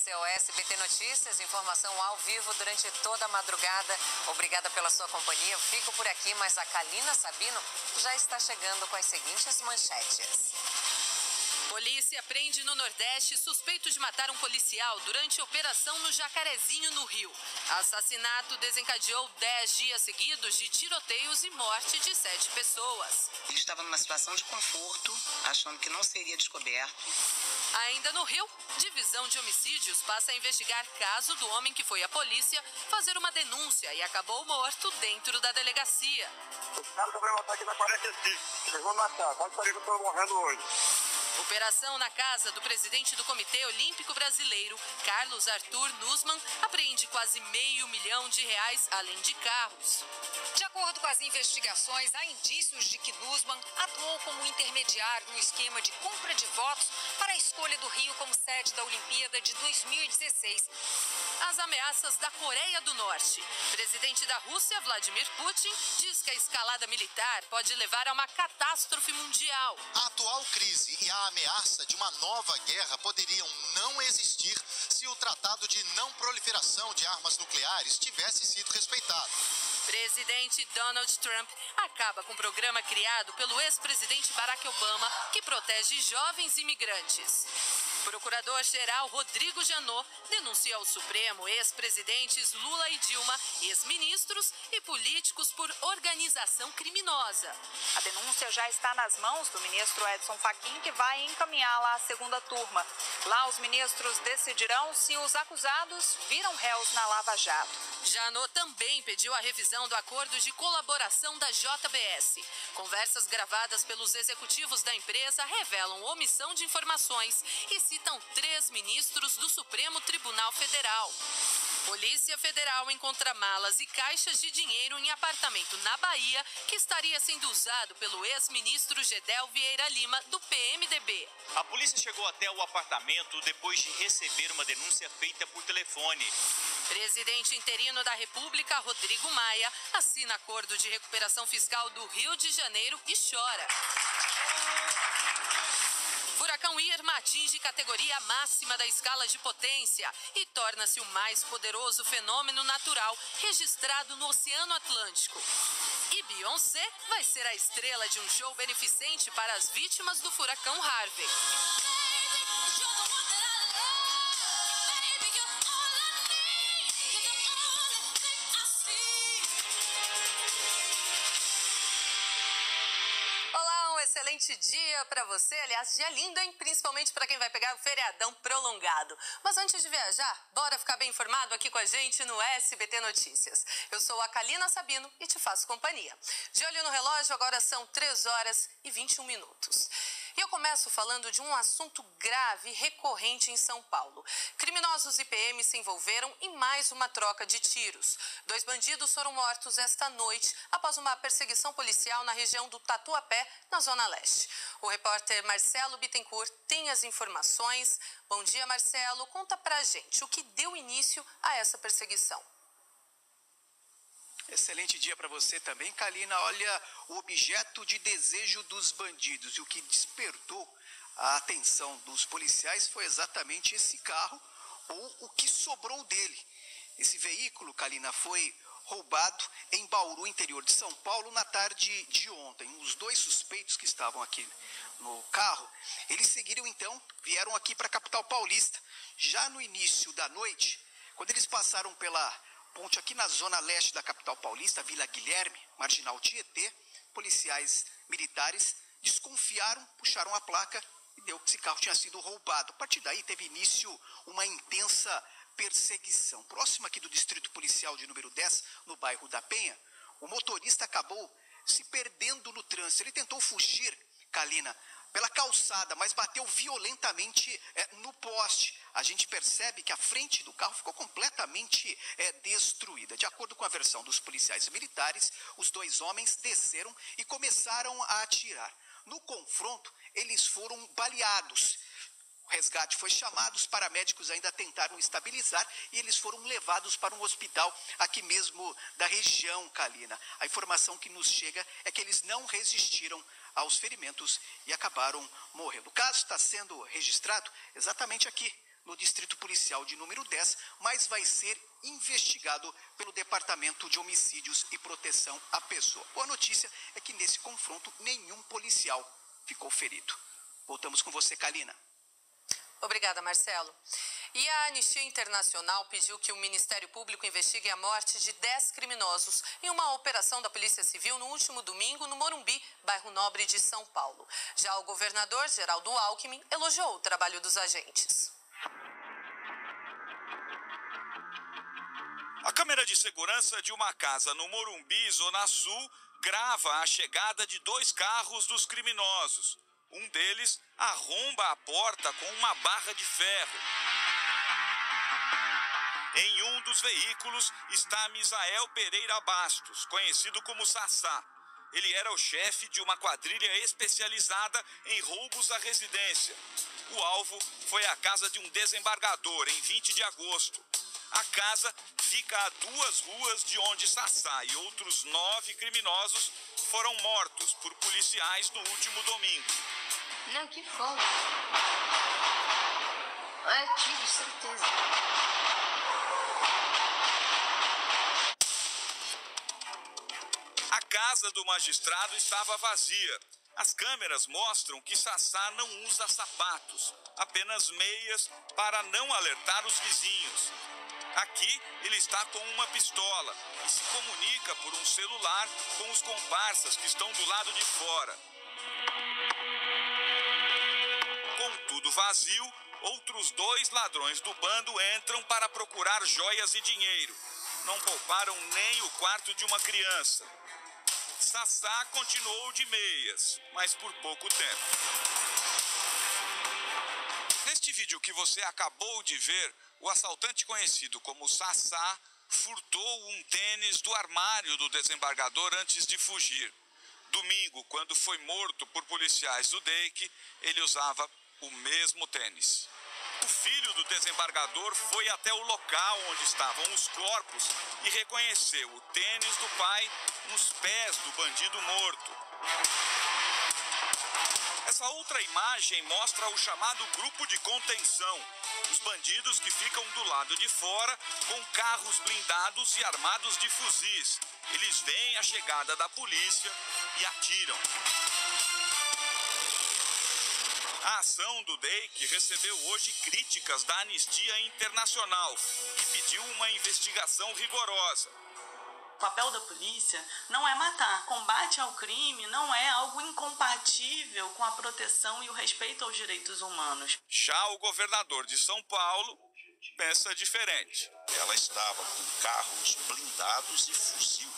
Esse é o SBT Notícias, informação ao vivo durante toda a madrugada. Obrigada pela sua companhia. Eu fico por aqui, mas a Kalina Sabino já está chegando com as seguintes manchetes. Polícia prende no Nordeste suspeito de matar um policial durante operação no Jacarezinho, no Rio. Assassinato desencadeou 10 dias seguidos de tiroteios e morte de 7 pessoas. Ele estava numa situação de conforto, achando que não seria descoberto. Ainda no Rio, divisão de homicídios passa a investigar caso do homem que foi à polícia fazer uma denúncia e acabou morto dentro da delegacia. O cara vai matar aqui na 45. Eles vão matar, pode saber que eu estou morrendo hoje. Operação na casa do presidente do Comitê Olímpico Brasileiro, Carlos Arthur Nussmann, apreende quase R$500 milhão, além de carros. De acordo com as investigações, há indícios de que Nussmann atuou como intermediário no esquema de compra de votos para a escolha do Rio como sede da Olimpíada de 2016. As ameaças da Coreia do Norte. Presidente da Rússia, Vladimir Putin, diz que a escalada militar pode levar a uma catástrofe mundial. A atual crise e a ameaça de uma nova guerra poderiam não existir se o Tratado de Não Proliferação de Armas Nucleares tivesse sido respeitado. Presidente Donald Trump acaba com o programa criado pelo ex-presidente Barack Obama, que protege jovens imigrantes. Procurador-geral Rodrigo Janot denuncia ao Supremo ex-presidentes Lula e Dilma, ex-ministros e políticos por organização criminosa. A denúncia já está nas mãos do ministro Edson Fachin, que vai encaminhá-la à segunda turma. Lá, os ministros decidirão se os acusados viram réus na Lava Jato. Janot também pediu a revisão do acordo de colaboração da JBS. Conversas gravadas pelos executivos da empresa revelam omissão de informações e citam 3 ministros do Supremo Tribunal Federal. Polícia Federal encontra malas e caixas de dinheiro em apartamento na Bahia que estaria sendo usado pelo ex-ministro Gedel Vieira Lima, do PMDB. A polícia chegou até o apartamento depois de receber uma denúncia feita por telefone. Presidente interino da República, Rodrigo Maia, assina acordo de recuperação fiscal do Rio de Janeiro e chora. Furacão Irma atinge categoria máxima da escala de potência e torna-se o mais poderoso fenômeno natural registrado no Oceano Atlântico. E Beyoncé vai ser a estrela de um show beneficente para as vítimas do furacão Harvey. Excelente dia para você, aliás, dia lindo, hein? Principalmente para quem vai pegar o feriadão prolongado. Mas antes de viajar, bora ficar bem informado aqui com a gente no SBT Notícias. Eu sou a Kalina Sabino e te faço companhia. De olho no relógio, agora são 3h21. E eu começo falando de um assunto grave e recorrente em São Paulo. Criminosos e PM se envolveram em mais uma troca de tiros. 2 bandidos foram mortos esta noite após uma perseguição policial na região do Tatuapé, na Zona Leste. O repórter Marcelo Bittencourt tem as informações. Bom dia, Marcelo. Conta pra gente o que deu início a essa perseguição. Excelente dia para você também, Kalina. Olha, o objeto de desejo dos bandidos e o que despertou a atenção dos policiais foi exatamente esse carro ou o que sobrou dele. Esse veículo, Kalina, foi roubado em Bauru, interior de São Paulo, na tarde de ontem. Os 2 suspeitos que estavam aqui no carro, eles seguiram então, vieram aqui para a capital paulista. Já no início da noite, quando eles passaram pela ponte aqui na zona leste da capital paulista, Vila Guilherme, Marginal Tietê, policiais militares desconfiaram, puxaram a placa e deu que esse carro tinha sido roubado. A partir daí teve início uma intensa perseguição. Próximo aqui do distrito policial de número 10, no bairro da Penha, o motorista acabou se perdendo no trânsito. Ele tentou fugir, Kalina, pela calçada, mas bateu violentamente no poste. A gente percebe que a frente do carro ficou completamente destruída. De acordo com a versão dos policiais militares, os 2 homens desceram e começaram a atirar. No confronto, eles foram baleados. O resgate foi chamado, os paramédicos ainda tentaram estabilizar e eles foram levados para um hospital aqui mesmo da região, Kalina. A informação que nos chega é que eles não resistiram aos ferimentos e acabaram morrendo. O caso está sendo registrado exatamente aqui no Distrito Policial de número 10, mas vai ser investigado pelo Departamento de Homicídios e Proteção à Pessoa. Boa notícia é que nesse confronto nenhum policial ficou ferido. Voltamos com você, Kalina. Obrigada, Marcelo. E a Anistia Internacional pediu que o Ministério Público investigue a morte de 10 criminosos em uma operação da Polícia Civil no último domingo no Morumbi, bairro Nobre de São Paulo. Já o governador Geraldo Alckmin elogiou o trabalho dos agentes. A câmera de segurança de uma casa no Morumbi, Zona Sul, grava a chegada de 2 carros dos criminosos. Um deles arromba a porta com uma barra de ferro. Em um dos veículos está Misael Pereira Bastos, conhecido como Sassá. Ele era o chefe de uma quadrilha especializada em roubos à residência. O alvo foi a casa de um desembargador em 20 de agosto. A casa fica a 2 ruas de onde Sassá e outros 9 criminosos foram mortos por policiais no último domingo. Não, que fome. É tiro, certeza. A casa do magistrado estava vazia. As câmeras mostram que Sassá não usa sapatos, apenas meias para não alertar os vizinhos. Aqui ele está com uma pistola e se comunica por um celular com os comparsas que estão do lado de fora. Com tudo vazio, outros 2 ladrões do bando entram para procurar joias e dinheiro. Não pouparam nem o quarto de uma criança. Sassá continuou de meias, mas por pouco tempo. Neste vídeo que você acabou de ver, o assaltante conhecido como Sassá furtou um tênis do armário do desembargador antes de fugir. Domingo, quando foi morto por policiais do DEIC, ele usava o mesmo tênis. O filho do desembargador foi até o local onde estavam os corpos e reconheceu o tênis do pai nos pés do bandido morto. Essa outra imagem mostra o chamado grupo de contenção. Os bandidos que ficam do lado de fora com carros blindados e armados de fuzis. Eles veem a chegada da polícia e atiram. A ação do DEIC recebeu hoje críticas da Anistia Internacional, que pediu uma investigação rigorosa. O papel da polícia não é matar. Combate ao crime não é algo incompatível com a proteção e o respeito aos direitos humanos. Já o governador de São Paulo pensa diferente. Ela estava com carros blindados e fuzil,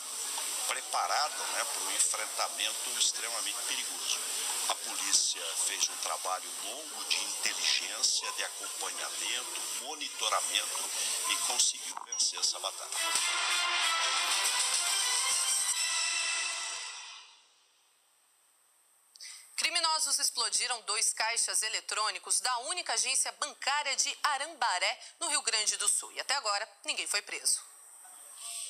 preparada para um enfrentamento extremamente perigoso. A polícia fez um trabalho longo de inteligência, de acompanhamento, monitoramento e conseguiu vencer essa batalha. Criminosos explodiram 2 caixas eletrônicos da única agência bancária de Arambaré, no Rio Grande do Sul. E até agora, ninguém foi preso.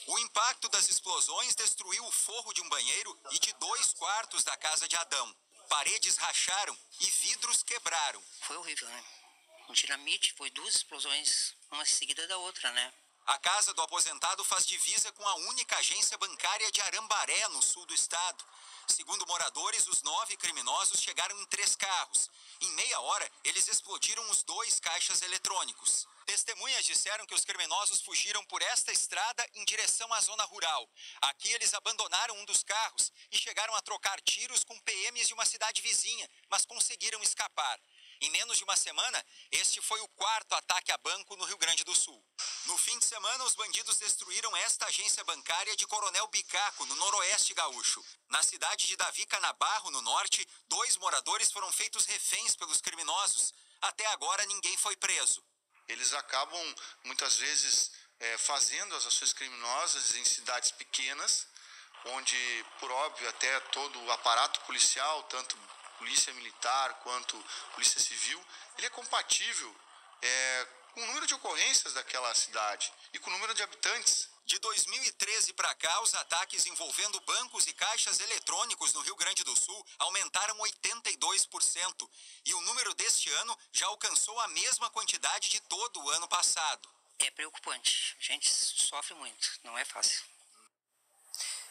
O impacto das explosões destruiu o forro de um banheiro e de 2 quartos da casa de Adão. Paredes racharam e vidros quebraram. Foi horrível, né? Um dinamite, foi 2 explosões, uma seguida da outra, né? A casa do aposentado faz divisa com a única agência bancária de Arambaré, no sul do estado. Segundo moradores, os 9 criminosos chegaram em 3 carros. Em meia hora, eles explodiram os 2 caixas eletrônicos. Testemunhas disseram que os criminosos fugiram por esta estrada em direção à zona rural. Aqui eles abandonaram um dos carros e chegaram a trocar tiros com PMs de uma cidade vizinha, mas conseguiram escapar. Em menos de uma semana, este foi o 4º ataque a banco no Rio Grande do Sul. No fim de semana, os bandidos destruíram esta agência bancária de Coronel Bicaco, no noroeste gaúcho. Na cidade de Davi Canabarro, no norte, 2 moradores foram feitos reféns pelos criminosos. Até agora, ninguém foi preso. Eles acabam, muitas vezes, fazendo as ações criminosas em cidades pequenas, onde, por óbvio, até todo o aparato policial, tanto polícia militar quanto polícia civil, ele é compatível com o número de ocorrências daquela cidade e com o número de habitantes. De 2013 para cá, os ataques envolvendo bancos e caixas eletrônicos no Rio Grande do Sul aumentaram 82%. E o número deste ano já alcançou a mesma quantidade de todo o ano passado. É preocupante. A gente sofre muito. Não é fácil.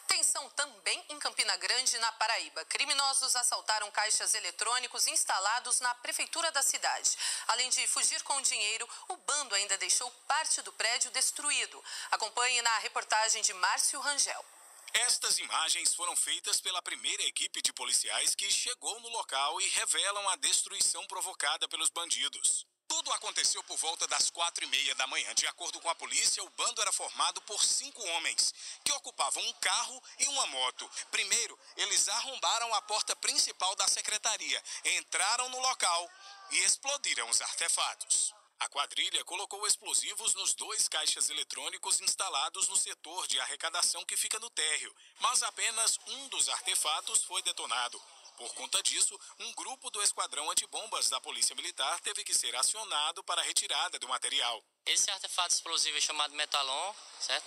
Tensão também em Campina Grande, na Paraíba. Criminosos assaltaram caixas eletrônicos instalados na prefeitura da cidade. Além de fugir com o dinheiro, o bando ainda deixou parte do prédio destruído. Acompanhe na reportagem de Márcio Rangel. Estas imagens foram feitas pela primeira equipe de policiais que chegou no local e revelam a destruição provocada pelos bandidos. Tudo aconteceu por volta das 4h30 da manhã. De acordo com a polícia, o bando era formado por 5 homens, que ocupavam um carro e uma moto. Primeiro, eles arrombaram a porta principal da secretaria, entraram no local e explodiram os artefatos. A quadrilha colocou explosivos nos 2 caixas eletrônicos instalados no setor de arrecadação que fica no térreo, mas apenas um dos artefatos foi detonado. Por conta disso, um grupo do Esquadrão Antibombas da Polícia Militar teve que ser acionado para a retirada do material. Esse artefato explosivo é chamado Metalon, certo?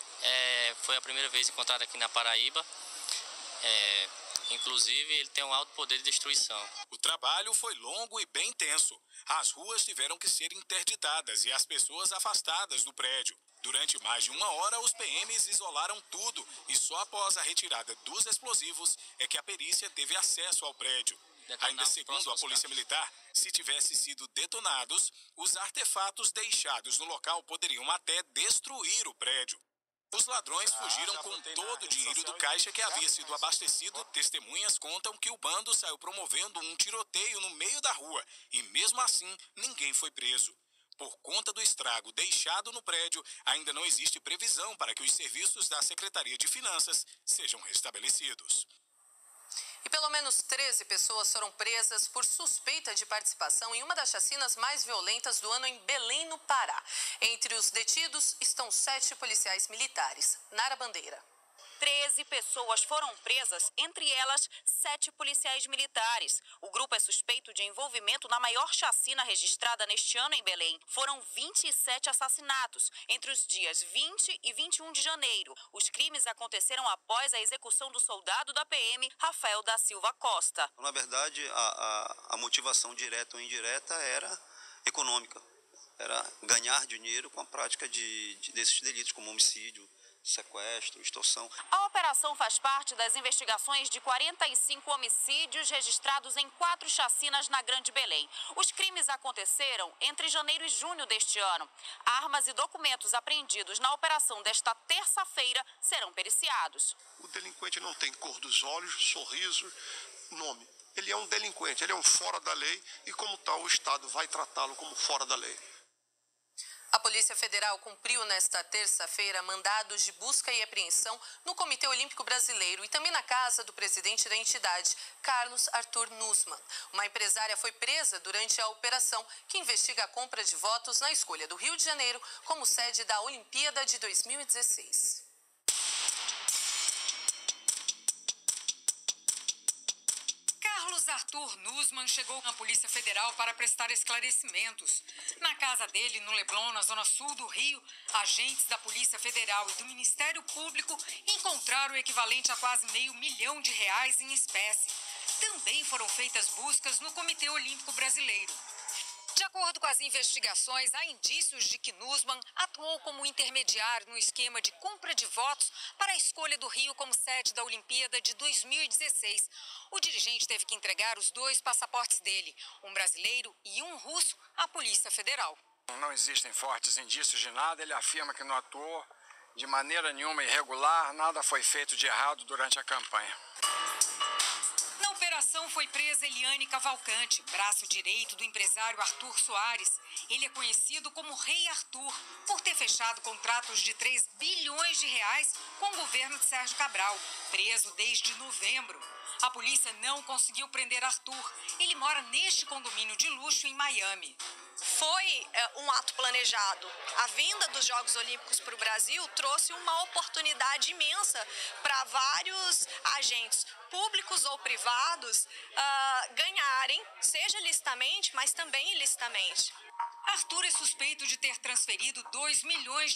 Foi a primeira vez encontrado aqui na Paraíba. Inclusive, ele tem um alto poder de destruição. O trabalho foi longo e bem intenso. As ruas tiveram que ser interditadas e as pessoas afastadas do prédio. Durante mais de 1 hora, os PMs isolaram tudo e só após a retirada dos explosivos é que a perícia teve acesso ao prédio. Ainda segundo a Polícia Militar, se tivessem sido detonados, os artefatos deixados no local poderiam até destruir o prédio. Os ladrões fugiram com todo o dinheiro do caixa que havia sido abastecido. Testemunhas contam que o bando saiu promovendo um tiroteio no meio da rua e, mesmo assim, ninguém foi preso. Por conta do estrago deixado no prédio, ainda não existe previsão para que os serviços da Secretaria de Finanças sejam restabelecidos. E pelo menos 13 pessoas foram presas por suspeita de participação em uma das chacinas mais violentas do ano em Belém, no Pará. Entre os detidos estão 7 policiais militares. Nara Bandeira. 13 pessoas foram presas, entre elas 7 policiais militares. O grupo é suspeito de envolvimento na maior chacina registrada neste ano em Belém. Foram 27 assassinatos entre os dias 20 e 21 de janeiro. Os crimes aconteceram após a execução do soldado da PM, Rafael da Silva Costa. Na verdade, a motivação direta ou indireta era econômica. Era ganhar dinheiro com a prática desses delitos, como homicídio, sequestro, extorsão. A operação faz parte das investigações de 45 homicídios registrados em 4 chacinas na Grande Belém. Os crimes aconteceram entre janeiro e junho deste ano. Armas e documentos apreendidos na operação desta terça-feira serão periciados. O delinquente não tem cor dos olhos, sorriso, nome. Ele é um delinquente, ele é um fora da lei e, como tal, o Estado vai tratá-lo como fora da lei. A Polícia Federal cumpriu nesta terça-feira mandados de busca e apreensão no Comitê Olímpico Brasileiro e também na casa do presidente da entidade, Carlos Arthur Nussmann. Uma empresária foi presa durante a operação que investiga a compra de votos na escolha do Rio de Janeiro como sede da Olimpíada de 2016. Carlos Arthur Nussmann chegou à Polícia Federal para prestar esclarecimentos. Na casa dele, no Leblon, na zona sul do Rio, agentes da Polícia Federal e do Ministério Público encontraram o equivalente a quase R$500 mil em espécie. Também foram feitas buscas no Comitê Olímpico Brasileiro. De acordo com as investigações, há indícios de que Nussmann atuou como intermediário no esquema de compra de votos para a escolha do Rio como sede da Olimpíada de 2016. O dirigente teve que entregar os 2 passaportes dele, um brasileiro e um russo, à Polícia Federal. Não existem fortes indícios de nada. Ele afirma que não atuou de maneira nenhuma irregular, nada foi feito de errado durante a campanha. Na operação foi presa Eliane Cavalcante, braço direito do empresário Arthur Soares. Ele é conhecido como Rei Arthur, por ter fechado contratos de R$3 bilhões com o governo de Sérgio Cabral, preso desde novembro. A polícia não conseguiu prender Arthur. Ele mora neste condomínio de luxo em Miami. Foi um ato planejado. A vinda dos Jogos Olímpicos para o Brasil trouxe uma oportunidade imensa para vários agentes públicos ou privados ganharem, seja licitamente, mas também ilicitamente. Arthur é suspeito de ter transferido $2 milhões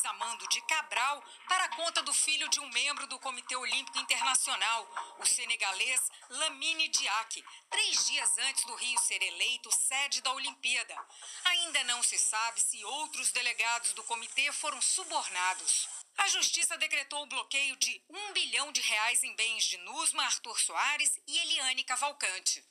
a mando de Cabral para a conta do filho de um membro do Comitê Olímpico Internacional, o senegalês Lamine Diack, 3 dias antes do Rio ser eleito sede da Olimpíada. Ainda não se sabe se outros delegados do comitê foram subornados. A Justiça decretou o bloqueio de R$1 bilhão em bens de Nussmann, Arthur Soares e Eliane Cavalcante.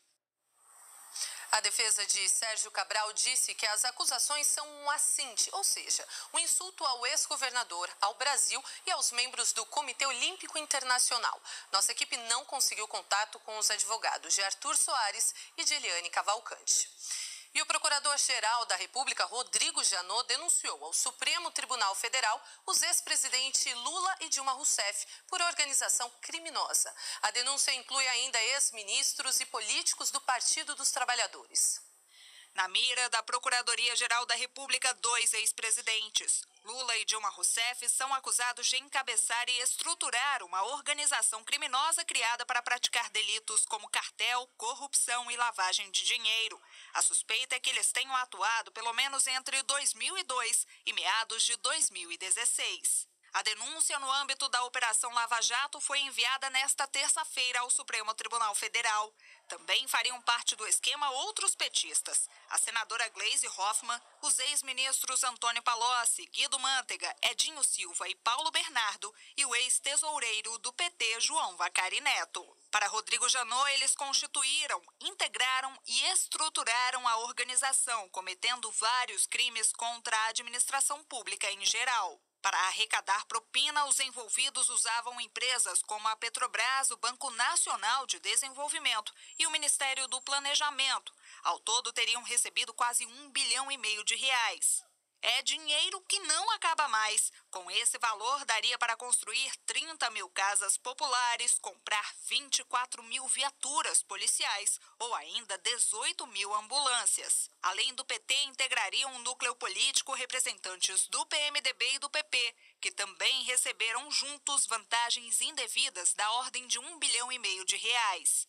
A defesa de Sérgio Cabral disse que as acusações são um assinte, ou seja, um insulto ao ex-governador, ao Brasil e aos membros do Comitê Olímpico Internacional. Nossa equipe não conseguiu contato com os advogados de Arthur Soares e de Eliane Cavalcante. E o Procurador-Geral da República, Rodrigo Janot, denunciou ao Supremo Tribunal Federal os ex-presidentes Lula e Dilma Rousseff por organização criminosa. A denúncia inclui ainda ex-ministros e políticos do Partido dos Trabalhadores. Na mira da Procuradoria-Geral da República, 2 ex-presidentes. Lula e Dilma Rousseff são acusados de encabeçar e estruturar uma organização criminosa criada para praticar delitos como cartel, corrupção e lavagem de dinheiro. A suspeita é que eles tenham atuado pelo menos entre 2002 e meados de 2016. A denúncia no âmbito da Operação Lava Jato foi enviada nesta terça-feira ao Supremo Tribunal Federal. Também fariam parte do esquema outros petistas: a senadora Gleisi Hoffmann, os ex-ministros Antônio Palocci, Guido Mantega, Edinho Silva e Paulo Bernardo e o ex-tesoureiro do PT, João Vacari Neto. Para Rodrigo Janot, eles constituíram, integraram e estruturaram a organização, cometendo vários crimes contra a administração pública em geral. Para arrecadar propina, os envolvidos usavam empresas como a Petrobras, o Banco Nacional de Desenvolvimento e o Ministério do Planejamento. Ao todo, teriam recebido quase R$1,5 bilhão. É dinheiro que não acaba mais. Com esse valor, daria para construir 30 mil casas populares, comprar 24 mil viaturas policiais ou ainda 18 mil ambulâncias. Além do PT, integrariam um núcleo político representantes do PMDB e do PP, que também receberam juntos vantagens indevidas da ordem de R$1,5 bilhão.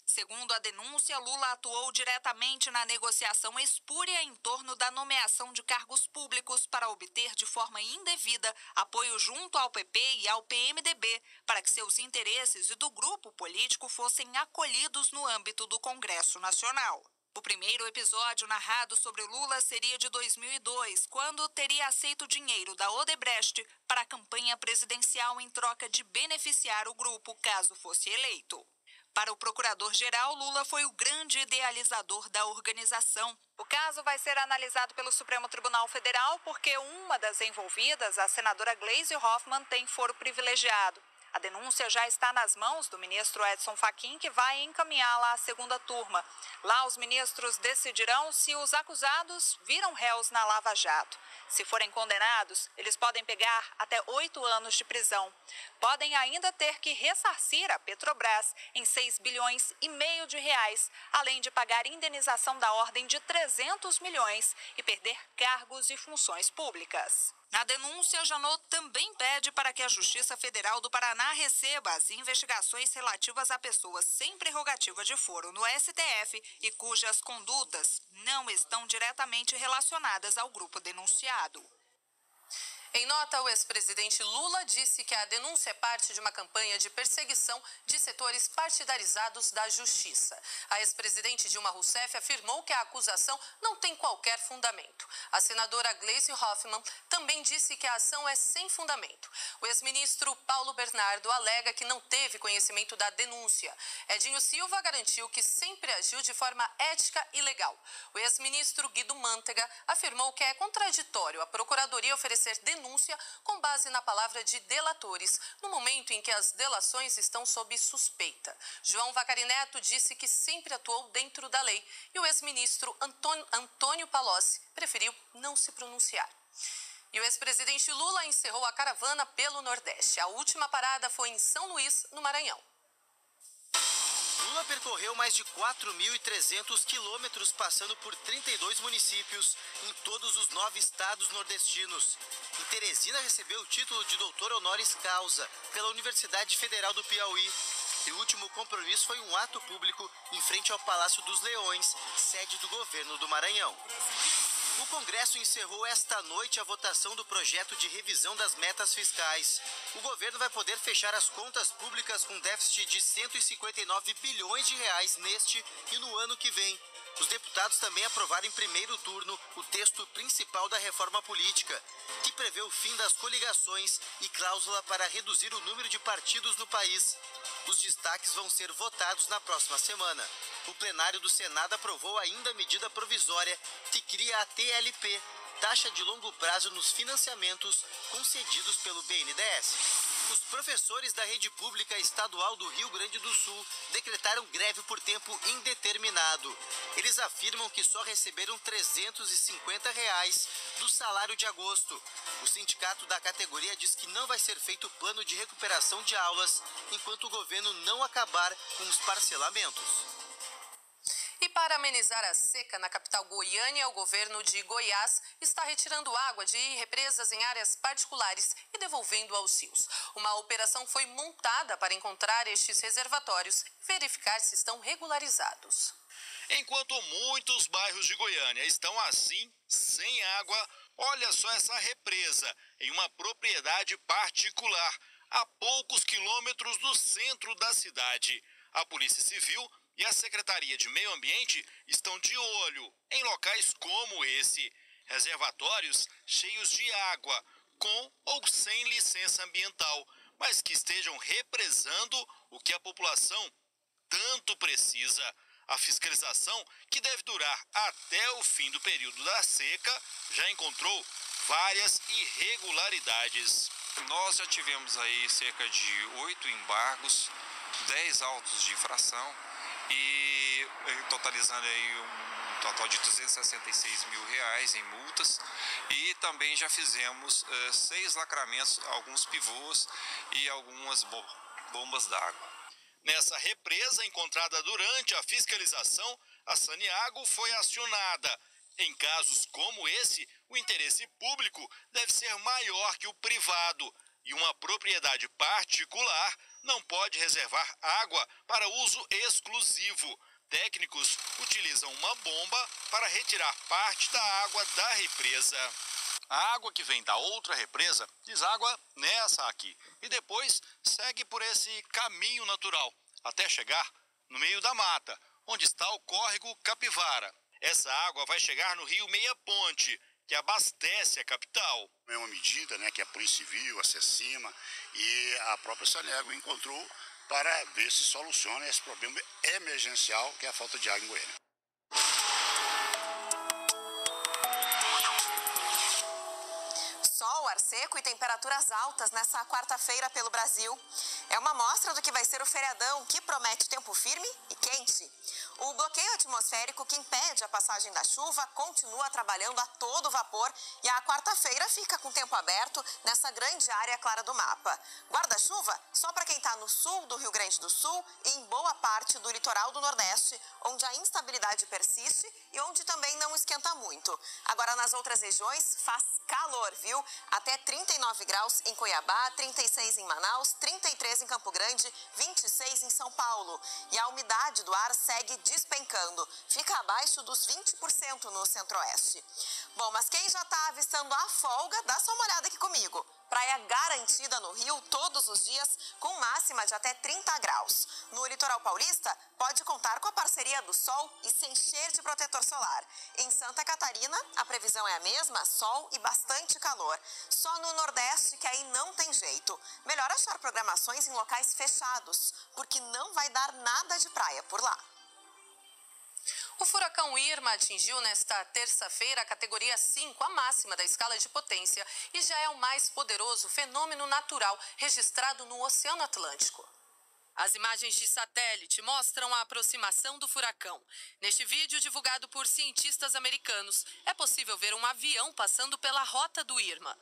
Segundo a denúncia, Lula atuou diretamente na negociação espúria em torno da nomeação de cargos públicos para obter de forma indevida apoio junto ao PP e ao PMDB para que seus interesses e do grupo político fossem acolhidos no âmbito do Congresso Nacional. O primeiro episódio narrado sobre Lula seria de 2002, quando teria aceito dinheiro da Odebrecht para a campanha presidencial em troca de beneficiar o grupo caso fosse eleito. Para o procurador-geral, Lula foi o grande idealizador da organização. O caso vai ser analisado pelo Supremo Tribunal Federal porque uma das envolvidas, a senadora Gleisi Hoffmann, tem foro privilegiado. A denúncia já está nas mãos do ministro Edson Fachin, que vai encaminhá-la à segunda turma. Lá, os ministros decidirão se os acusados viram réus na Lava Jato. Se forem condenados, eles podem pegar até 8 anos de prisão. Podem ainda ter que ressarcir a Petrobras em R$6,5 bilhões, além de pagar indenização da ordem de 300 milhões e perder cargos e funções públicas. Na denúncia, Janot também pede para que a Justiça Federal do Paraná receba as investigações relativas a pessoas sem prerrogativa de foro no STF e cujas condutas não estão diretamente relacionadas ao grupo denunciado. Em nota, o ex-presidente Lula disse que a denúncia é parte de uma campanha de perseguição de setores partidarizados da justiça. A ex-presidente Dilma Rousseff afirmou que a acusação não tem qualquer fundamento. A senadora Gleisi Hoffmann também disse que a ação é sem fundamento. O ex-ministro Paulo Bernardo alega que não teve conhecimento da denúncia. Edinho Silva garantiu que sempre agiu de forma ética e legal. O ex-ministro Guido Mantega afirmou que é contraditório a Procuradoria oferecer denúncia com base na palavra de delatores, no momento em que as delações estão sob suspeita. João Vacari Neto disse que sempre atuou dentro da lei e o ex-ministro Antônio Palocci preferiu não se pronunciar. E o ex-presidente Lula encerrou a caravana pelo Nordeste. A última parada foi em São Luís, no Maranhão. Lula percorreu mais de 4.300 quilômetros, passando por 32 municípios em todos os 9 estados nordestinos. Em Teresina, recebeu o título de doutor honoris causa pela Universidade Federal do Piauí. E o último compromisso foi um ato público em frente ao Palácio dos Leões, sede do governo do Maranhão. O Congresso encerrou esta noite a votação do projeto de revisão das metas fiscais. O governo vai poder fechar as contas públicas com déficit de 159 bilhões de reais neste e no ano que vem. Os deputados também aprovaram em primeiro turno o texto principal da reforma política, que prevê o fim das coligações e cláusula para reduzir o número de partidos no país. Os destaques vão ser votados na próxima semana. O plenário do Senado aprovou ainda a medida provisória que cria a TLP, taxa de longo prazo nos financiamentos concedidos pelo BNDES. Os professores da rede pública estadual do Rio Grande do Sul decretaram greve por tempo indeterminado. Eles afirmam que só receberam R$ 350 do salário de agosto. O sindicato da categoria diz que não vai ser feito plano de recuperação de aulas enquanto o governo não acabar com os parcelamentos. E para amenizar a seca na capital Goiânia, o governo de Goiás está retirando água de represas em áreas particulares e devolvendo aos rios. Uma operação foi montada para encontrar estes reservatórios e verificar se estão regularizados. Enquanto muitos bairros de Goiânia estão assim, sem água, olha só essa represa em uma propriedade particular, a poucos quilômetros do centro da cidade. A Polícia Civil e a Secretaria de Meio Ambiente estão de olho em locais como esse. Reservatórios cheios de água, com ou sem licença ambiental, mas que estejam represando o que a população tanto precisa. A fiscalização, que deve durar até o fim do período da seca, já encontrou várias irregularidades. Nós já tivemos aí cerca de 8 embargos, 10 autos de infração e totalizando aí um total de R$ 266 mil em multas, e também já fizemos 6 lacramentos, alguns pivôs e algumas bombas d'água. Nessa represa encontrada durante a fiscalização, a Saniago foi acionada. Em casos como esse, o interesse público deve ser maior que o privado, e uma propriedade particular não pode reservar água para uso exclusivo. Técnicos utilizam uma bomba para retirar parte da água da represa. A água que vem da outra represa deságua nessa aqui e depois segue por esse caminho natural até chegar no meio da mata, onde está o córrego Capivara. Essa água vai chegar no rio Meia Ponte, que abastece a capital. É uma medida, que a Polícia Civil, a SECIMA e a própria Saniago encontrou para ver se soluciona esse problema emergencial que é a falta de água em Goiânia. Sol, ar seco e temperaturas altas nessa quarta-feira pelo Brasil. É uma amostra do que vai ser o feriadão, que promete tempo firme e quente. O bloqueio atmosférico que impede a passagem da chuva continua trabalhando a todo vapor e a quarta-feira fica com tempo aberto nessa grande área clara do mapa. Guarda-chuva só para quem está no sul do Rio Grande do Sul e em boa parte do litoral do Nordeste, onde a instabilidade persiste e onde também não esquenta muito. Agora, nas outras regiões, faz calor, viu? Até 39 graus em Cuiabá, 36 em Manaus, 33 em Campo Grande, 26 em São Paulo. E a umidade do ar segue despencando. Fica abaixo dos 20% no centro-oeste. Bom, mas quem já está avistando a folga, dá só uma olhada aqui comigo. Praia garantida no Rio todos os dias, com máxima de até 30 graus. No litoral paulista, pode contar com a parceria do Sol e se encher de protetor solar. Em Santa Catarina, a previsão é a mesma, sol e bastante calor. Só no Nordeste que aí não tem jeito. Melhor achar programações em locais fechados, porque não vai dar nada de praia por lá. O furacão Irma atingiu nesta terça-feira a categoria 5, a máxima da escala de potência, e já é o mais poderoso fenômeno natural registrado no Oceano Atlântico. As imagens de satélite mostram a aproximação do furacão. Neste vídeo, divulgado por cientistas americanos, é possível ver um avião passando pela rota do Irma.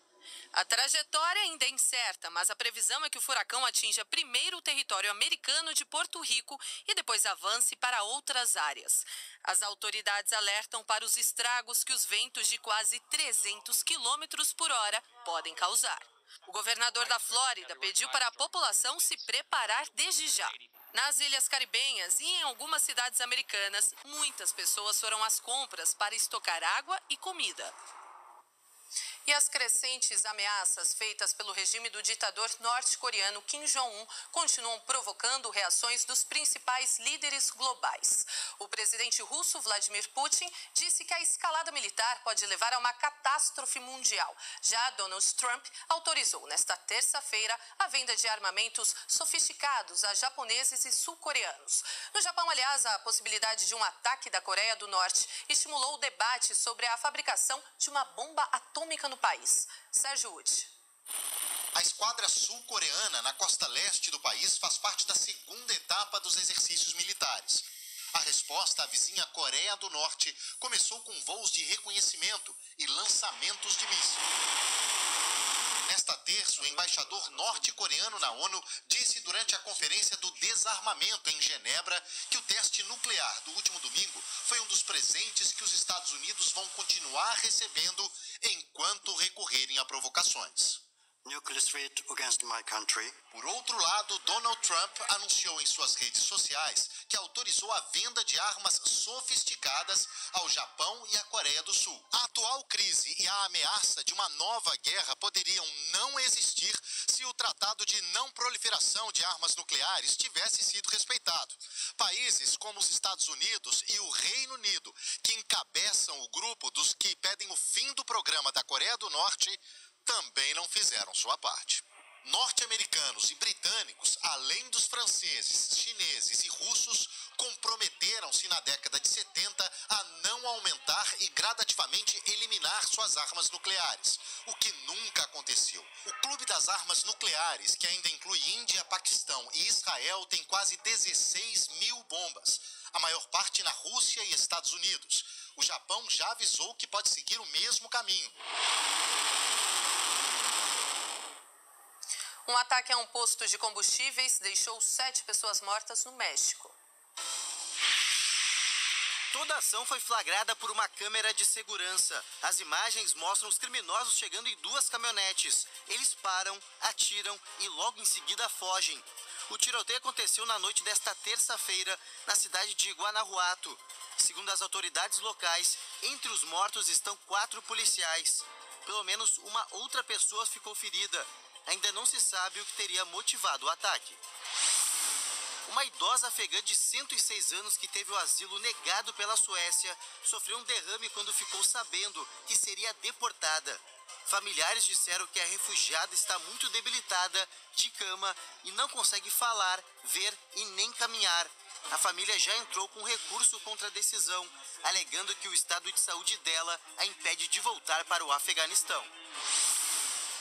A trajetória ainda é incerta, mas a previsão é que o furacão atinja primeiro o território americano de Porto Rico e depois avance para outras áreas. As autoridades alertam para os estragos que os ventos de quase 300 km por hora podem causar. O governador da Flórida pediu para a população se preparar desde já. Nas ilhas caribenhas e em algumas cidades americanas, muitas pessoas foram às compras para estocar água e comida. E as crescentes ameaças feitas pelo regime do ditador norte-coreano Kim Jong-un continuam provocando reações dos principais líderes globais. O presidente russo Vladimir Putin disse que a escalada militar pode levar a uma catástrofe mundial. Já Donald Trump autorizou nesta terça-feira a venda de armamentos sofisticados a japoneses e sul-coreanos. No Japão, aliás, a possibilidade de um ataque da Coreia do Norte estimulou o debate sobre a fabricação de uma bomba atômica no país. Sérgio Wood. A esquadra sul-coreana na costa leste do país faz parte da segunda etapa dos exercícios militares. A resposta à vizinha Coreia do Norte começou com voos de reconhecimento e lançamentos de mísseis. Nesta terça, o embaixador norte-coreano na ONU disse durante a Conferência do Desarmamento em Genebra que o teste nuclear do último domingo foi um dos presentes que os Estados Unidos vão continuar recebendo enquanto recorrerem a provocações. Nuclear threat against my country. Por outro lado, Donald Trump anunciou em suas redes sociais que autorizou a venda de armas sofisticadas ao Japão e à Coreia do Sul. A atual crise e a ameaça de uma nova guerra poderiam não existir se o Tratado de Não Proliferação de Armas Nucleares tivesse sido respeitado. Países como os Estados Unidos e o Reino Unido, que encabeçam o grupo dos que pedem o fim do programa da Coreia do Norte, também não fizeram sua parte. Norte-americanos e britânicos, além dos franceses, chineses e russos, comprometeram-se na década de 70 a não aumentar e gradativamente eliminar suas armas nucleares, o que nunca aconteceu. O Clube das Armas Nucleares, que ainda inclui Índia, Paquistão e Israel, tem quase 16 mil bombas, a maior parte na Rússia e Estados Unidos. O Japão já avisou que pode seguir o mesmo caminho. Um ataque a um posto de combustíveis deixou 7 pessoas mortas no México. Toda a ação foi flagrada por uma câmera de segurança. As imagens mostram os criminosos chegando em 2 caminhonetes. Eles param, atiram e logo em seguida fogem. O tiroteio aconteceu na noite desta terça-feira na cidade de Guanajuato. Segundo as autoridades locais, entre os mortos estão 4 policiais. Pelo menos uma outra pessoa ficou ferida. Ainda não se sabe o que teria motivado o ataque. Uma idosa afegã de 106 anos que teve o asilo negado pela Suécia sofreu um derrame quando ficou sabendo que seria deportada. Familiares disseram que a refugiada está muito debilitada, de cama e não consegue falar, ver e nem caminhar. A família já entrou com recurso contra a decisão, alegando que o estado de saúde dela a impede de voltar para o Afeganistão.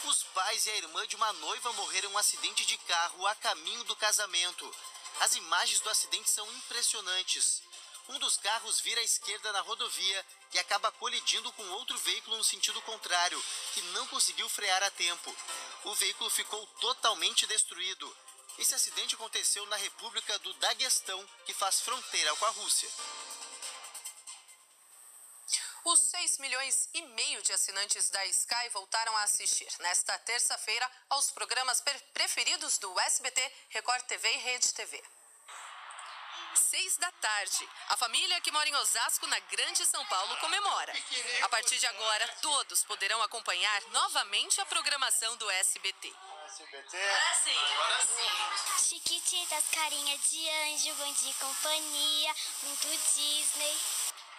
Os pais e a irmã de uma noiva morreram em um acidente de carro a caminho do casamento. As imagens do acidente são impressionantes. Um dos carros vira à esquerda na rodovia e acaba colidindo com outro veículo no sentido contrário, que não conseguiu frear a tempo. O veículo ficou totalmente destruído. Esse acidente aconteceu na República do Daguestão, que faz fronteira com a Rússia. Os 6,5 milhões de assinantes da Sky voltaram a assistir nesta terça-feira aos programas preferidos do SBT, Record TV e Rede TV. 6 da tarde. A família que mora em Osasco, na Grande São Paulo, comemora. A partir de agora, todos poderão acompanhar novamente a programação do SBT. Agora sim. Chiquititas, carinha de anjo, bom de companhia, muito Disney.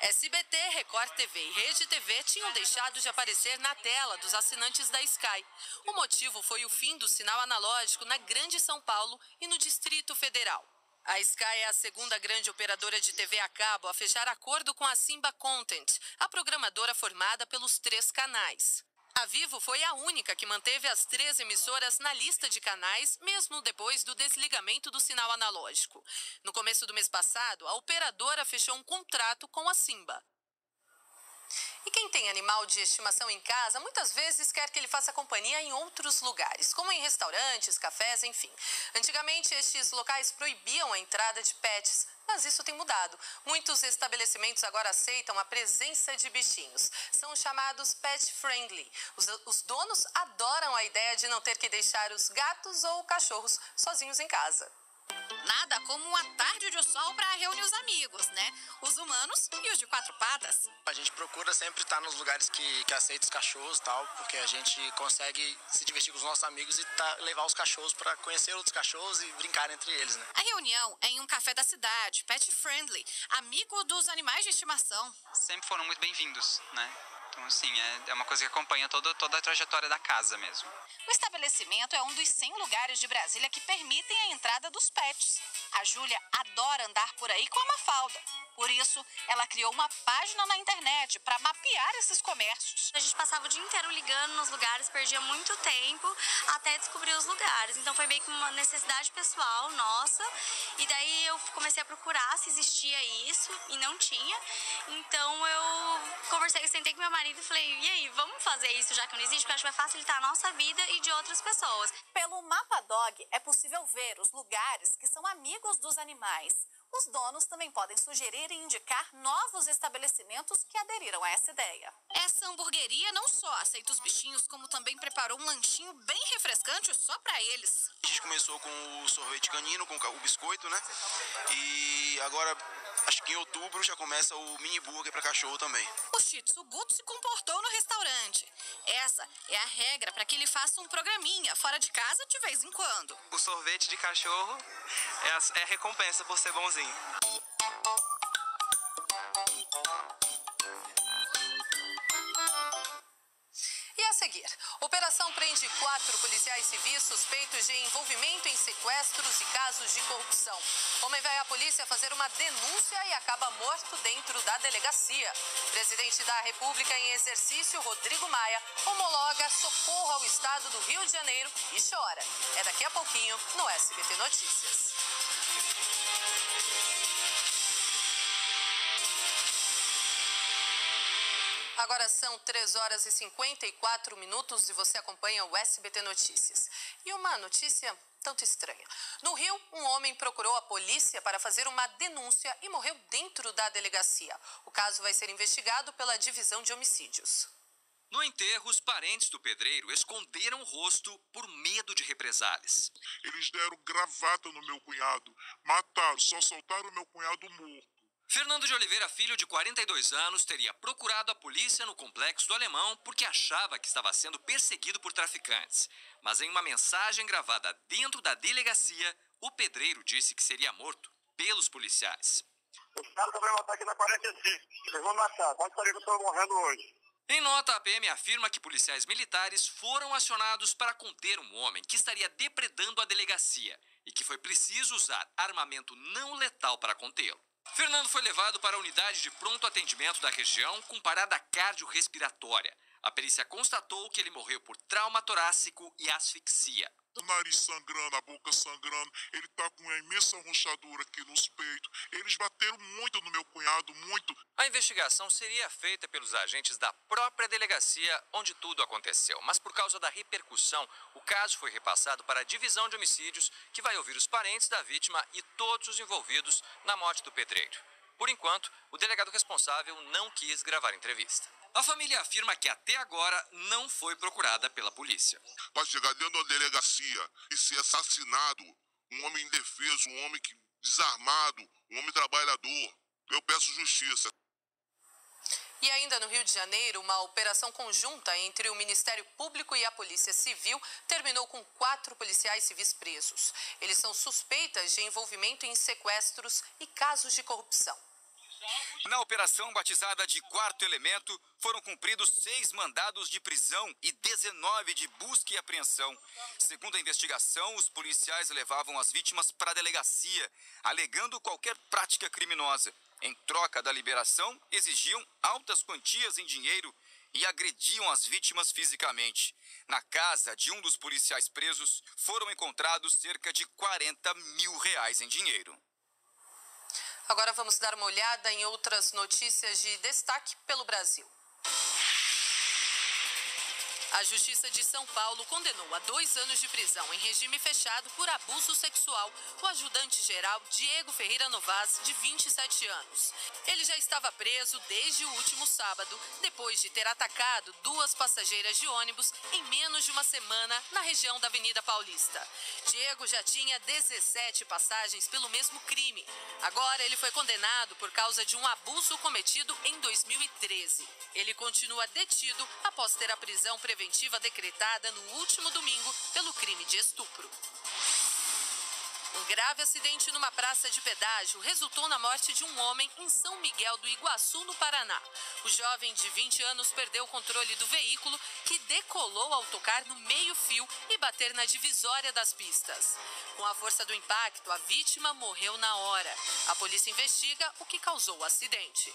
SBT, Record TV e Rede TV tinham deixado de aparecer na tela dos assinantes da Sky. O motivo foi o fim do sinal analógico na Grande São Paulo e no Distrito Federal. A Sky é a segunda grande operadora de TV a cabo a fechar acordo com a Simba Content, a programadora formada pelos 3 canais. A Vivo foi a única que manteve as 3 emissoras na lista de canais, mesmo depois do desligamento do sinal analógico. No começo do mês passado, a operadora fechou um contrato com a Simba. E quem tem animal de estimação em casa, muitas vezes quer que ele faça companhia em outros lugares, como em restaurantes, cafés, enfim. Antigamente, estes locais proibiam a entrada de pets, mas isso tem mudado. Muitos estabelecimentos agora aceitam a presença de bichinhos. São chamados pet friendly. Os donos adoram a ideia de não ter que deixar os gatos ou cachorros sozinhos em casa. Nada como uma tarde de sol para reunir os amigos, né? Os humanos e os de quatro patas. A gente procura sempre estar nos lugares que aceitam os cachorros e tal, porque a gente consegue se divertir com os nossos amigos e levar os cachorros para conhecer outros cachorros e brincar entre eles, né? A reunião é em um café da cidade, pet friendly, amigo dos animais de estimação. Sempre foram muito bem-vindos, né? Então, assim, é uma coisa que acompanha toda a trajetória da casa mesmo. O estabelecimento é um dos 100 lugares de Brasília que permitem a entrada dos pets. A Júlia adora andar por aí com a Mafalda. Por isso, ela criou uma página na internet para mapear esses comércios. A gente passava o dia inteiro ligando nos lugares, perdia muito tempo até descobrir os lugares. Então foi meio que uma necessidade pessoal nossa. E daí eu comecei a procurar se existia isso e não tinha. Então eu sentei com meu marido e falei, e aí, vamos fazer isso já que não existe? Porque acho que vai facilitar a nossa vida e de outras pessoas. Pelo Mapa Dog é possível ver os lugares que são amigos dos animais. Os donos também podem sugerir e indicar novos estabelecimentos que aderiram a essa ideia. Essa hamburgueria não só aceita os bichinhos, como também preparou um lanchinho bem refrescante só para eles. A gente começou com o sorvete canino, com o biscoito, né? E agora, acho que em outubro já começa o mini burger para cachorro também. O Shih Tzu Guto se comportou no restaurante. Essa é a regra para que ele faça um programinha fora de casa de vez em quando. O sorvete de cachorro é a recompensa por ser bonzinho. E a seguir, operação prende 4 policiais civis suspeitos de envolvimento em sequestros e casos de corrupção. Homem vai à polícia fazer uma denúncia e acaba morto dentro da delegacia. Presidente da República em exercício, Rodrigo Maia, homologa socorro ao estado do Rio de Janeiro e chora. É daqui a pouquinho no SBT Notícias. Agora são 3h54 e você acompanha o SBT Notícias. E uma notícia tanto estranha. No Rio, um homem procurou a polícia para fazer uma denúncia e morreu dentro da delegacia. O caso vai ser investigado pela Divisão de Homicídios. No enterro, os parentes do pedreiro esconderam o rosto por medo de represálias. Eles deram gravata no meu cunhado, mataram, só soltaram o meu cunhado morto. Fernando de Oliveira Filho, de 42 anos, teria procurado a polícia no Complexo do Alemão porque achava que estava sendo perseguido por traficantes. Mas em uma mensagem gravada dentro da delegacia, o pedreiro disse que seria morto pelos policiais. Os caras vão me matar aqui na 45. Eles vão matar, pode saber que eu estou morrendo hoje. Em nota, a PM afirma que policiais militares foram acionados para conter um homem que estaria depredando a delegacia e que foi preciso usar armamento não letal para contê-lo. Fernando foi levado para a unidade de pronto atendimento da região com parada cardiorrespiratória. A perícia constatou que ele morreu por trauma torácico e asfixia. O nariz sangrando, a boca sangrando, ele tá com uma imensa rachadura aqui nos peitos. Eles bateram muito no meu cunhado, muito. A investigação seria feita pelos agentes da própria delegacia onde tudo aconteceu. Mas por causa da repercussão, o caso foi repassado para a Divisão de Homicídios, que vai ouvir os parentes da vítima e todos os envolvidos na morte do pedreiro. Por enquanto, o delegado responsável não quis gravar entrevista. A família afirma que até agora não foi procurada pela polícia. Para chegar dentro da delegacia e ser assassinado, um homem indefeso, um homem desarmado, um homem trabalhador, eu peço justiça. E ainda no Rio de Janeiro, uma operação conjunta entre o Ministério Público e a Polícia Civil terminou com 4 policiais civis presos. Eles são suspeitas de envolvimento em sequestros e casos de corrupção. Na operação batizada de Quarto Elemento, foram cumpridos 6 mandados de prisão e 19 de busca e apreensão. Segundo a investigação, os policiais levavam as vítimas para a delegacia, alegando qualquer prática criminosa. Em troca da liberação, exigiam altas quantias em dinheiro e agrediam as vítimas fisicamente. Na casa de um dos policiais presos, foram encontrados cerca de R$40 mil em dinheiro. Agora vamos dar uma olhada em outras notícias de destaque pelo Brasil. A Justiça de São Paulo condenou a 2 anos de prisão em regime fechado por abuso sexual o ajudante-geral Diego Ferreira Novas, de 27 anos. Ele já estava preso desde o último sábado, depois de ter atacado 2 passageiras de ônibus em menos de uma semana na região da Avenida Paulista. Diego já tinha 17 passagens pelo mesmo crime. Agora ele foi condenado por causa de um abuso cometido em 2013. Ele continua detido após ter a prisão preventiva decretada no último domingo pelo crime de estupro. Um grave acidente numa praça de pedágio resultou na morte de um homem em São Miguel do Iguaçu, no Paraná. O jovem de 20 anos perdeu o controle do veículo, que decolou ao tocar no meio-fio e bater na divisória das pistas. Com a força do impacto, a vítima morreu na hora. A polícia investiga o que causou o acidente.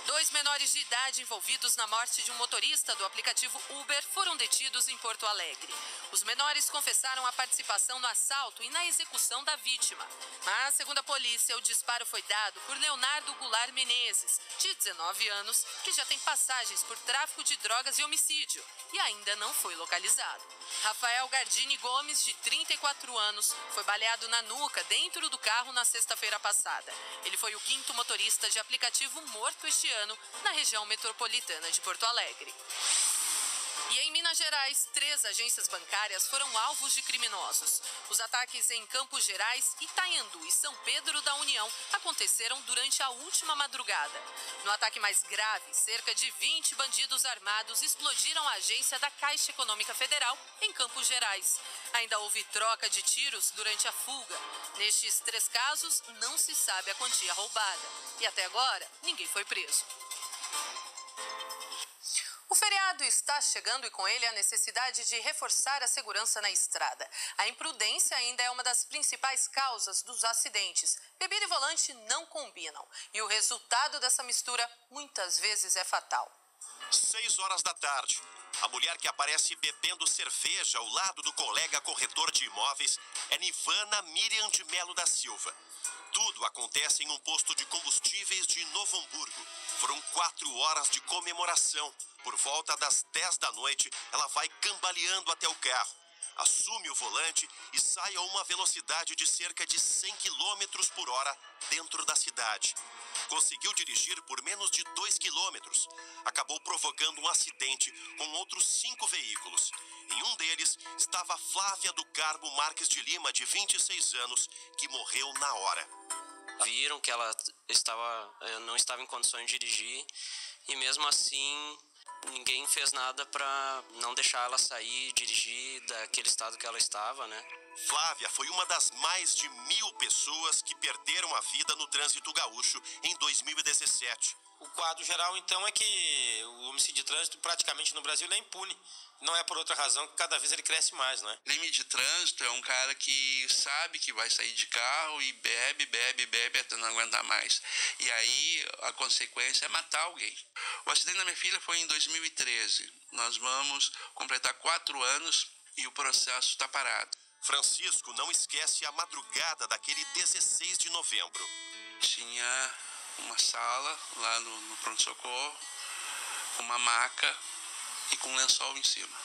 2 menores de idade envolvidos na morte de um motorista do aplicativo Uber foram detidos em Porto Alegre. Os menores confessaram a participação no assalto e na execução da vítima. Mas, segundo a polícia, o disparo foi dado por Leonardo Goulart Menezes, de 19 anos, que já tem passagens por tráfico de drogas e homicídio, e ainda não foi localizado. Rafael Gardini Gomes, de 34 anos, foi baleado na nuca dentro do carro na sexta-feira passada. Ele foi o 5º motorista de aplicativo morto este ano na região metropolitana de Porto Alegre. E em Minas Gerais, 3 agências bancárias foram alvos de criminosos. Os ataques em Campos Gerais, Itaiandu e São Pedro da União aconteceram durante a última madrugada. No ataque mais grave, cerca de 20 bandidos armados explodiram a agência da Caixa Econômica Federal em Campos Gerais. Ainda houve troca de tiros durante a fuga. Nestes 3 casos, não se sabe a quantia roubada. E até agora, ninguém foi preso. O feriado está chegando e com ele a necessidade de reforçar a segurança na estrada. A imprudência ainda é uma das principais causas dos acidentes. Bebida e volante não combinam e o resultado dessa mistura muitas vezes é fatal. 6 horas da tarde. A mulher que aparece bebendo cerveja ao lado do colega corretor de imóveis é Nivana Miriam de Melo da Silva. Tudo acontece em um posto de combustíveis de Novo Hamburgo. Foram 4 horas de comemoração. Por volta das 10 da noite, ela vai cambaleando até o carro, assume o volante e sai a uma velocidade de cerca de 100 km por hora dentro da cidade. Conseguiu dirigir por menos de 2 quilômetros. Acabou provocando um acidente com outros 5 veículos. Em um deles estava Flávia do Carmo Marques de Lima, de 26 anos, que morreu na hora. Viram que ela não estava em condições de dirigir e mesmo assim ninguém fez nada para não deixar ela sair e dirigir daquele estado que ela estava, né? Flávia foi uma das mais de 1.000 pessoas que perderam a vida no trânsito gaúcho em 2017. O quadro geral, então, é que o homicídio de trânsito praticamente no Brasil é impune. Não é por outra razão que cada vez ele cresce mais, né? Limite de trânsito é um cara que sabe que vai sair de carro e bebe até não aguentar mais. E aí a consequência é matar alguém. O acidente da minha filha foi em 2013. Nós vamos completar 4 anos e o processo está parado. Francisco não esquece a madrugada daquele 16 de novembro. Tinha uma sala lá no pronto-socorro, uma maca e com um lençol em cima.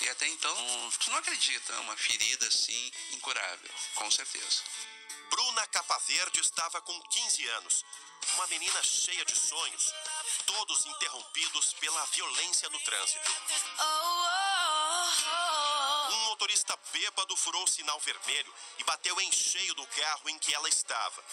E até então, tu não acredita, uma ferida assim, incurável, com certeza. Bruna Capaverde estava com 15 anos, uma menina cheia de sonhos, todos interrompidos pela violência no trânsito. Um motorista bêbado furou o sinal vermelho e bateu em cheio no carro em que ela estava.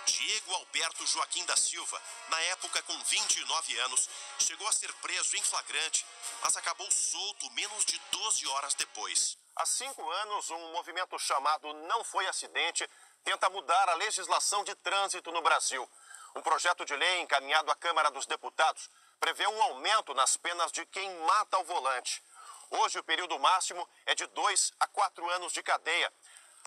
Diego Alberto Joaquim da Silva, na época com 29 anos, chegou a ser preso em flagrante, mas acabou solto menos de 12 horas depois. Há 5 anos, um movimento chamado Não Foi Acidente tenta mudar a legislação de trânsito no Brasil. Um projeto de lei encaminhado à Câmara dos Deputados prevê um aumento nas penas de quem mata ao volante. Hoje, o período máximo é de 2 a 4 anos de cadeia.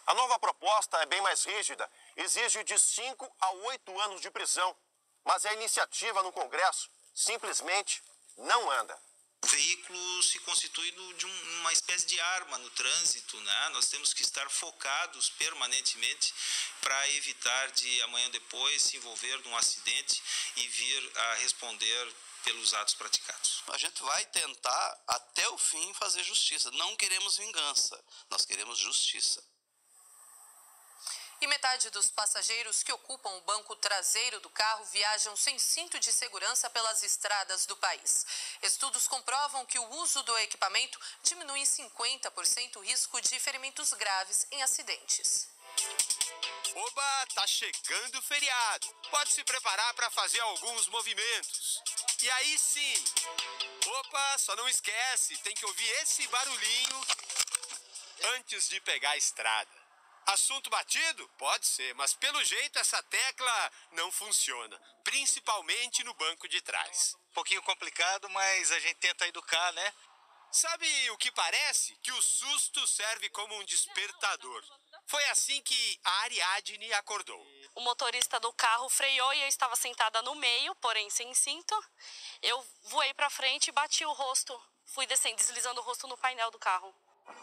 A nova proposta é bem mais rígida, exige de 5 a 8 anos de prisão. Mas a iniciativa no Congresso simplesmente não anda. O veículo se constitui de uma espécie de arma no trânsito, né? Nós temos que estar focados permanentemente para evitar de amanhã depois se envolver num acidente e vir a responder pelos atos praticados. A gente vai tentar até o fim fazer justiça. Não queremos vingança, nós queremos justiça. E metade dos passageiros que ocupam o banco traseiro do carro viajam sem cinto de segurança pelas estradas do país. Estudos comprovam que o uso do equipamento diminui em 50% o risco de ferimentos graves em acidentes. Oba, tá chegando o feriado. Pode se preparar para fazer alguns movimentos. E aí sim. Opa, só não esquece, tem que ouvir esse barulhinho antes de pegar a estrada. Assunto batido? Pode ser, mas pelo jeito essa tecla não funciona, principalmente no banco de trás. Um pouquinho complicado, mas a gente tenta educar, né? Sabe o que parece? Que o susto serve como um despertador. Foi assim que a Ariadne acordou. O motorista do carro freou e eu estava sentada no meio, porém sem cinto. Eu voei para frente e bati o rosto. Fui descendo, deslizando o rosto no painel do carro.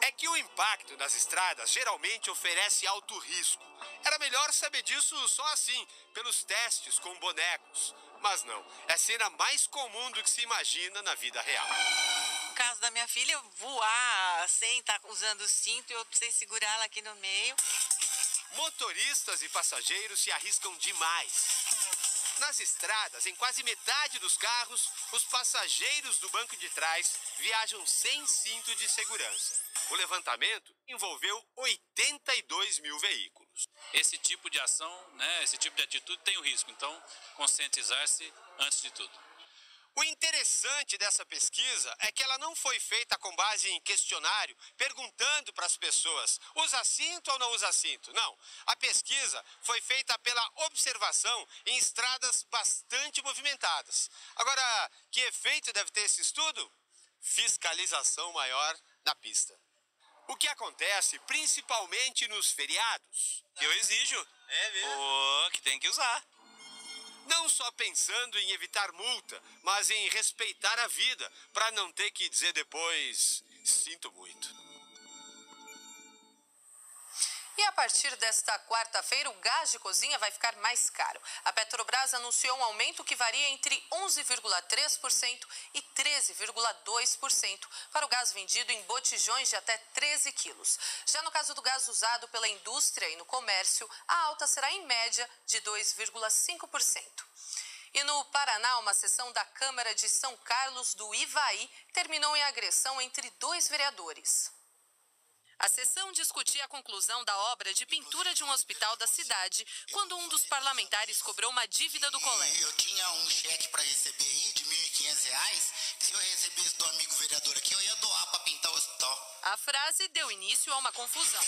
É que o impacto nas estradas geralmente oferece alto risco. Era melhor saber disso só assim, pelos testes com bonecos. Mas não, é a cena mais comum do que se imagina na vida real. No caso da minha filha, voar sem estar usando o cinto, eu precisei segurá-la aqui no meio. Motoristas e passageiros se arriscam demais. Nas estradas, em quase metade dos carros, os passageiros do banco de trás viajam sem cinto de segurança. O levantamento envolveu 82 mil veículos. Esse tipo de ação, esse tipo de atitude tem o risco, então conscientizar-se antes de tudo. O interessante dessa pesquisa é que ela não foi feita com base em questionário, perguntando para as pessoas, usa cinto ou não usa cinto? Não, a pesquisa foi feita pela observação em estradas bastante movimentadas. Agora, que efeito deve ter esse estudo? Fiscalização maior na pista. O que acontece principalmente nos feriados? Eu exijo. É mesmo? Que tem que usar. Não só pensando em evitar multa, mas em respeitar a vida, para não ter que dizer depois, sinto muito. E a partir desta quarta-feira, o gás de cozinha vai ficar mais caro. A Petrobras anunciou um aumento que varia entre 11,3% e 13,2% para o gás vendido em botijões de até 13 quilos. Já no caso do gás usado pela indústria e no comércio, a alta será em média de 2,5%. E no Paraná, uma sessão da Câmara de São Carlos do Ivaí terminou em agressão entre dois vereadores. A sessão discutia a conclusão da obra de pintura de um hospital da cidade, quando um dos parlamentares cobrou uma dívida do colégio. Eu tinha um cheque para receber aí de R$ 1.500. Se eu recebesse do amigo vereador aqui, eu ia doar para pintar o hospital. A frase deu início a uma confusão.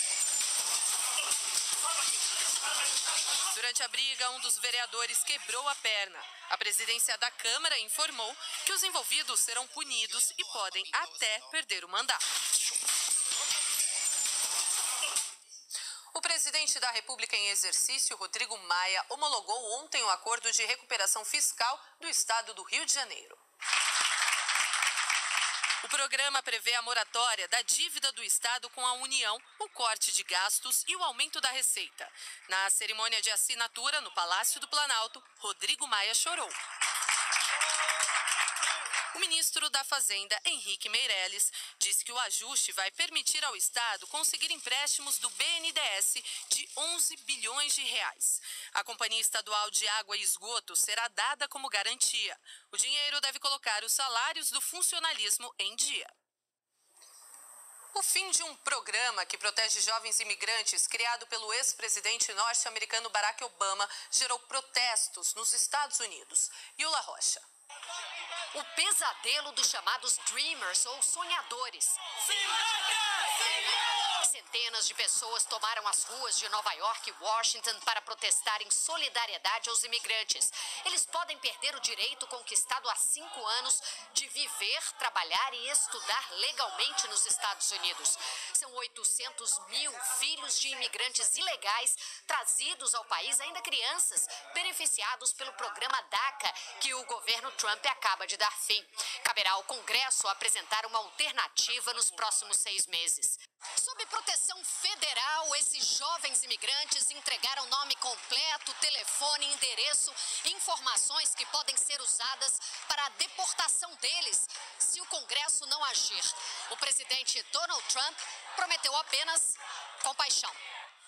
Durante a briga, um dos vereadores quebrou a perna. A presidência da Câmara informou que os envolvidos serão punidos e podem até perder o mandato. O presidente da República em exercício, Rodrigo Maia, homologou ontem o acordo de recuperação fiscal do estado do Rio de Janeiro. O programa prevê a moratória da dívida do Estado com a União, o corte de gastos e o aumento da receita. Na cerimônia de assinatura no Palácio do Planalto, Rodrigo Maia chorou. O ministro da Fazenda, Henrique Meirelles, disse que o ajuste vai permitir ao Estado conseguir empréstimos do BNDES de 11 bilhões de reais. A Companhia Estadual de Água e Esgoto será dada como garantia. O dinheiro deve colocar os salários do funcionalismo em dia. O fim de um programa que protege jovens imigrantes, criado pelo ex-presidente norte-americano Barack Obama, gerou protestos nos Estados Unidos. Yula Rocha. O pesadelo dos chamados Dreamers ou sonhadores. Centenas de pessoas tomaram as ruas de Nova York e Washington para protestar em solidariedade aos imigrantes. Eles podem perder o direito conquistado há 5 anos de viver, trabalhar e estudar legalmente nos Estados Unidos. São 800 mil filhos de imigrantes ilegais trazidos ao país, ainda crianças, beneficiados pelo programa DACA, que o governo Trump acaba de dar fim. Caberá ao Congresso apresentar uma alternativa nos próximos 6 meses. Sob proteção federal, esses jovens imigrantes entregaram nome completo, telefone, endereço, informações que podem ser usadas para a deportação deles, se o Congresso não agir. O presidente Donald Trump prometeu apenas compaixão.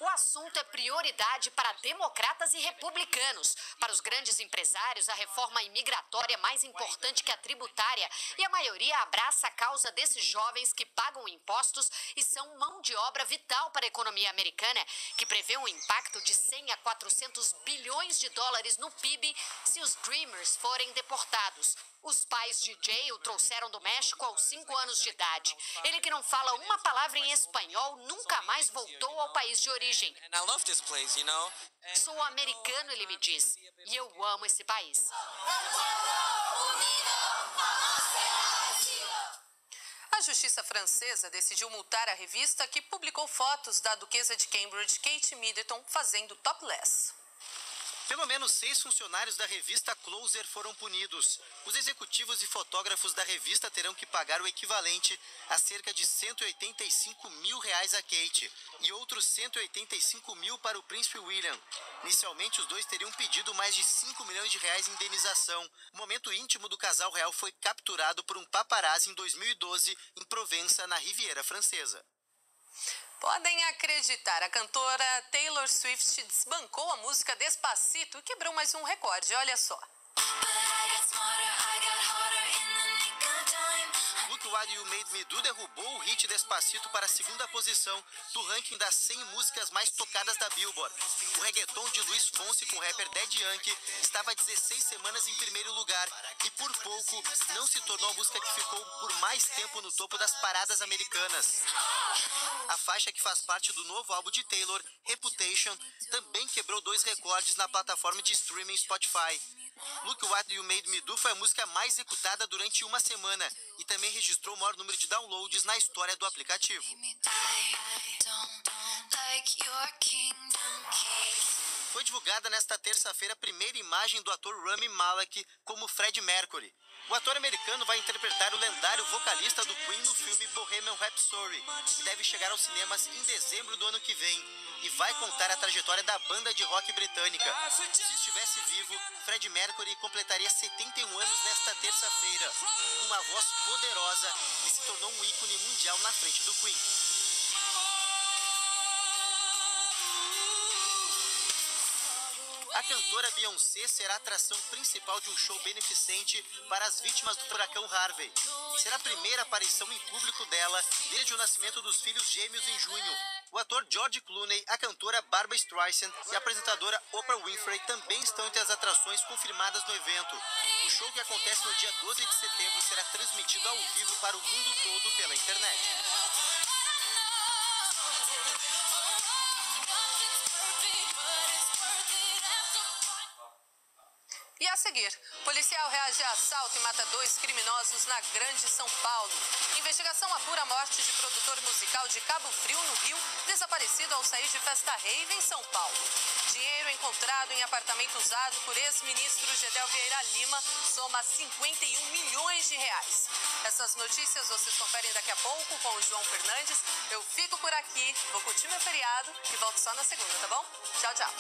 O assunto é prioridade para democratas e republicanos. Para os grandes empresários, a reforma imigratória é mais importante que a tributária. E a maioria abraça a causa desses jovens que pagam impostos e são mão de obra vital para a economia americana, que prevê um impacto de 100 a 400 bilhões de dólares no PIB se os Dreamers forem deportados. Os pais de Jay o trouxeram do México aos 5 anos de idade. Ele, que não fala uma palavra em espanhol, nunca mais voltou ao país de origem. Sou americano, ele me diz, e eu amo esse país. A justiça francesa decidiu multar a revista que publicou fotos da duquesa de Cambridge, Kate Middleton, fazendo topless. Pelo menos 6 funcionários da revista Closer foram punidos. Os executivos e fotógrafos da revista terão que pagar o equivalente a cerca de R$185 mil a Kate e outros 185 mil para o príncipe William. Inicialmente, os dois teriam pedido mais de R$5 milhões em indenização. O momento íntimo do casal real foi capturado por um paparazzi em 2012 em Provença, na Riviera Francesa. Podem acreditar, a cantora Taylor Swift desbancou a música Despacito e quebrou mais um recorde, olha só. Look What You Made Me Do derrubou o hit Despacito para a segunda posição do ranking das 100 músicas mais tocadas da Billboard. O reggaeton de Luiz Fonsi com o rapper Daddy Yankee estava há 16 semanas em primeiro lugar e por pouco não se tornou a música que ficou por mais tempo no topo das paradas americanas. A faixa, que faz parte do novo álbum de Taylor, Reputation, também quebrou 2 recordes na plataforma de streaming Spotify. Look What You Made Me Do foi a música mais executada durante uma semana e também registrou o maior número de downloads na história do aplicativo. Foi divulgada nesta terça-feira a primeira imagem do ator Rami Malek como Freddie Mercury. O ator americano vai interpretar o lendário vocalista do Queen no filme Bohemian Rhapsody, que deve chegar aos cinemas em dezembro do ano que vem, e vai contar a trajetória da banda de rock britânica. Se estivesse vivo, Freddie Mercury completaria 71 anos nesta terça-feira. Uma voz poderosa e se tornou um ícone mundial na frente do Queen. A cantora Beyoncé será a atração principal de um show beneficente para as vítimas do furacão Harvey. Será a primeira aparição em público dela desde o nascimento dos filhos gêmeos em junho. O ator George Clooney, a cantora Barbra Streisand e a apresentadora Oprah Winfrey também estão entre as atrações confirmadas no evento. O show, que acontece no dia 12 de setembro, será transmitido ao vivo para o mundo todo pela internet. E a seguir, policial reage a assalto e mata 2 criminosos na Grande São Paulo. Investigação apura a morte de produtor musical de Cabo Frio, no Rio, desaparecido ao sair de festa rave em São Paulo. Dinheiro encontrado em apartamento usado por ex-ministro Gedel Vieira Lima soma 51 milhões de reais. Essas notícias vocês conferem daqui a pouco com o João Fernandes. Eu fico por aqui, vou curtir meu feriado e volto só na segunda, tá bom? Tchau, tchau.